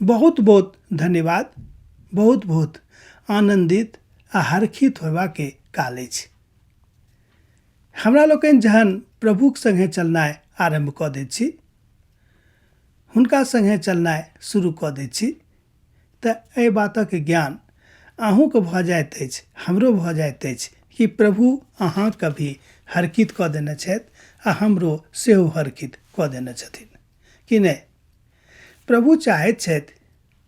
बहुत बहुत धन्यवाद, बहुत बहुत आनंदित आ हर्षित होबाके काल अछि। हमरा लोकनि जहन प्रभुक संगे चलनाइ आरंभ कऽ दैत छी, हुनका संगे चलनाइ शुरू कऽ दैत छी, तऽ एहि बातक ज्ञान अहूँके भऽ जाइत अछि, हमरो भऽ जाइत अछि कि प्रभु अहाँके भी हर्षित कऽ देने छथि आ हमरो सेहो हर्षित कऽ देने छथिन कि नहि। प्रभु चाहैत छथि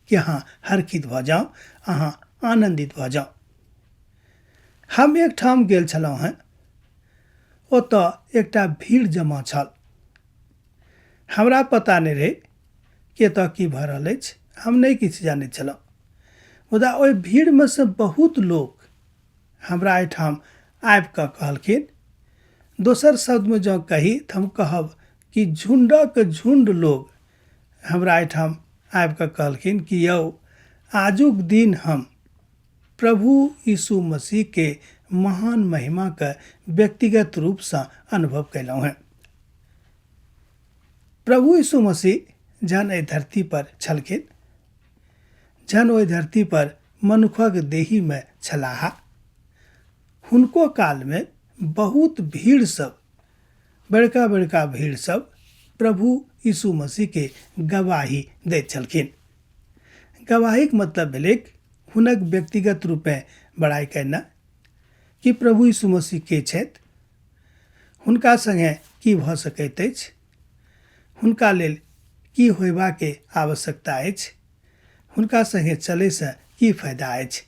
कि अहाँ हर्षित भऽ जाउ, अहाँ आनंदित भऽ जाउ। हम एक ठाम गेल छलहुँ हेँ, ओतऽ एकटा भीड़ जमा छल। हमरा पता नहि रहै कि एतऽ की भऽ रहल अछि, हम नहि किछु जानैत छलहुँ। मुदा ओहि भीड़मे से बहुत लोक हमरा एहिठाम आबि कऽ कहलखिन, दोसर शब्दमे जँ कही तऽ हम कहब कि झुंडक झुंड लोग हमरा एहिठाम आबि कऽ कहलखिन कि यौ, आजुक दिन हम प्रभु यीशु मसीहके महान महिमाके व्यक्तिगत रूपसँ अनुभव कयलहुँ हेँ। प्रभु यीशु मसीह जहन एहि धरती पर छलखिन, जहन ओहि धरती पर मनुखक देहीमे छलाह, हुनको कालमे बहुत भीड़ सब, बड़का बड़का भीड़ सब प्रभु यीशु मसीहके गवाही दैत छलखिन। गवाहीके मतलब भेलै हुनक व्यक्तिगत रूपे बड़ाई करना कि प्रभु यीशु मसीह के छथि, हुनका संगे की भऽ सकैत अछि, हुनका लेल की होयबाके आवश्यकता अछि, हुनका संगे चलैसँ की फायदा अछि।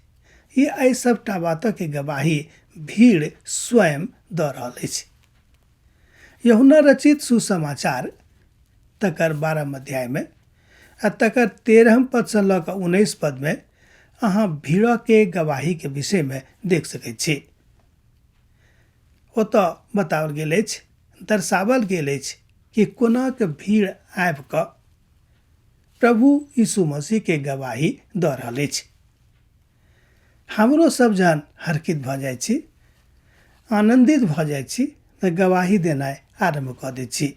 ई एहि सबटा बातके गवाही भीड़ स्वयं दऽ रहल अछि। यूहन्ना रचित सुसमाचार तकर 12 अध्यायमे आ तकर 13 पदसँ लऽ कऽ 19 पदमे अहाँ भीड़के गवाहीके विषयमे देख सकैत छी। ओतऽ बताओल गेल अछि, दर्शाओल गेल अछि कि कोनाक भीड़ आबि कऽ प्रभु यीशु मसीहके गवाही दऽ रहल अछि। हमरो सब जहन हर्षित भऽ जाइ छी, आनंदित भऽ जाइ छी, तऽ गवाही देनाइ आरंभ कऽ दै छी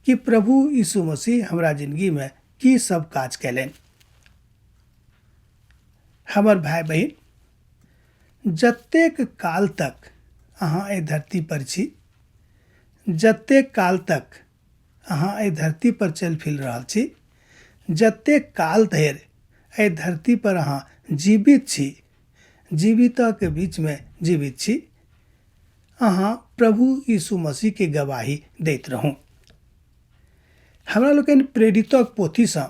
कि प्रभु यीशु मसीह हमरा जिंदगीमे की सब काज कयलनि। हमर भाई बहिन, जतेक काल तक अहाँ एहि धरती पर छी, जतेक काल तक अहाँ एहि धरती पर चलि फिर रहल छी, जतेक काल धरि एहि धरती पर अहाँ जीवित छी, जीवितके बीचमे जीवित छी, अहाँ प्रभु यीशु मसीहके गवाही दैत रहू। हमरा लोकनि प्रेरितक पोथीसँ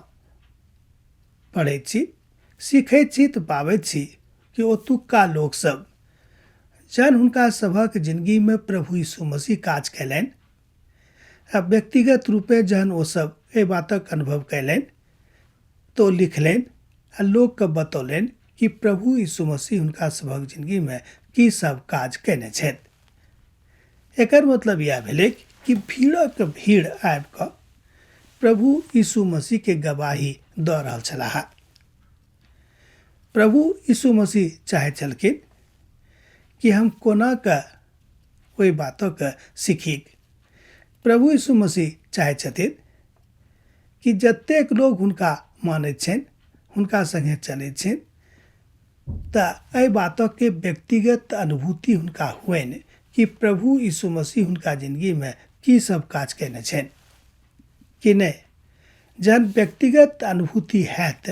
पढ़ैत छी, सीखैत छी तऽ पाबैत छी कि ओतुक्का लोकसभ जहन हुनका सभक जिंदगीमे प्रभु यीशु मसीह काज कयलनि आ व्यक्तिगत रूपे जहन ओसभ एहि बातक अनुभव कयलनि तो लिखलनि आ लोकके बतौलनि कि प्रभु यीशु मसीह हुनका सभक जिंदगीमे की सब काज कयने छथि। एकर मतलब यह भेलै कि भीड़क भीड़ आबि कऽ प्रभु यीशु मसीहके गवाही दऽ रहल छलाह। प्रभु यीशु मसीह चाहै छलखिन कि हम कोना कऽ ओहि बातके सीखी। प्रभु यीशु मसीह चाहै छथिन कि जतेक लोग हुनका मानैत छनि, हुनका संगे चलैत छनि, तऽ एहि बातके व्यक्तिगत अनुभूति हुनका हुअनि कि प्रभु यीशु मसीह हुनका जिंदगीमे की सब काज कयने छनि कि नहि। जहन व्यक्तिगत अनुभूति हैत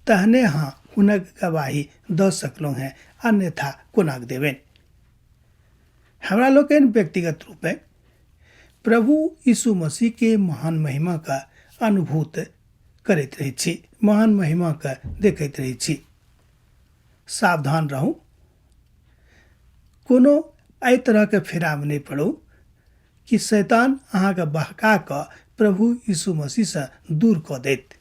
तहने अहाँ हुनक गवाही दऽ सकलहुँ हैं, अन्यथा कोनाक देबनि। हमरा लोकनि व्यक्तिगत रूपे प्रभु यीशु मसीहके महान महिमाके अनुभूत करैत रहै छी, महान महिमाके देखैत रहै छी। सावधान रहू, कोनो एहि तरहके फेरामे नहि पड़ू कि शैतान अहाँके बहका कऽ प्रभु यीशु मसीहसँ दूर कऽ देत।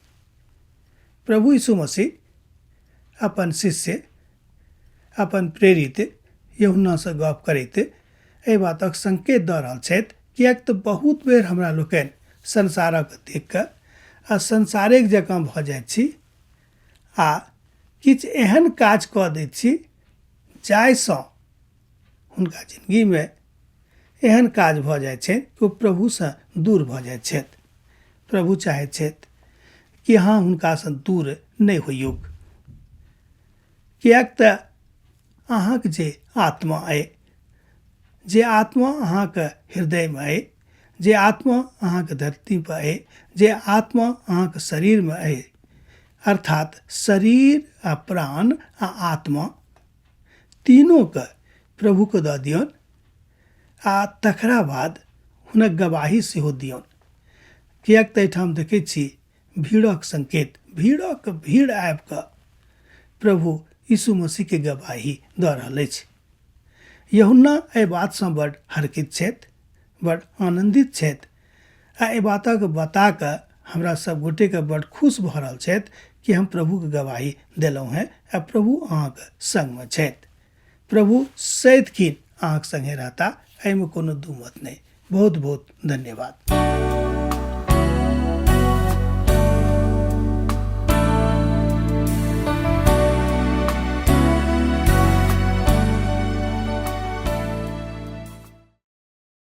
प्रभु यीशु मसीह अपन शिष्य, अपन प्रेरित यूहन्नासँ गप करैत एहि बातक संकेत दऽ रहल छथि, किएक तऽ बहुत बेर हमरा लोकनि संसारक देख कऽ आ संसारिक जकाँ भऽ जाइत छी आ किछु एहन काज कऽ दैत छी जाहिसँ हुनका जिंदगीमे एहन काज भऽ जाइ छै कि ओ प्रभुसँ दूर भऽ जाइ छथि। प्रभु चाहैत छथि कि अहाँ हुनकासँ दूर नहि होइयोग, किएक तऽ अहाँके जे आत्मा अइ, जे आत्मा अहाँके हृदयमे अइ, जे आत्मा अहाँके धरतीपर अइ, जे आत्मा अहाँके शरीरमे अइ, अर्थात शरीर आ प्राण आ आत्मा तीनोके प्रभुके दऽ दियौन आ तकरा बाद हुनक गवाही सेहो दियौन। किएक तऽ एहिठाम देखैत छी भीड़क संकेत, भीड़क भीड़ आबि कऽ प्रभु यीशु मसीहके गवाही दऽ रहल अछि। यूहन्ना एहि बातसँ बड्ड हर्षित छथि, बड्ड आनन्दित छथि आ एहि बातक बता कऽ हमरा सब गोटेके बड्ड खुश भऽ रहल छथि कि हम प्रभुके गवाही देलहुँ हैं आ प्रभु अहाँके सङ्गमे छथि। प्रभु सदिखन अहाँके सङ्गे रहता, एहिमे कोनो दू मत नहि। बहुत बहुत धन्यवाद।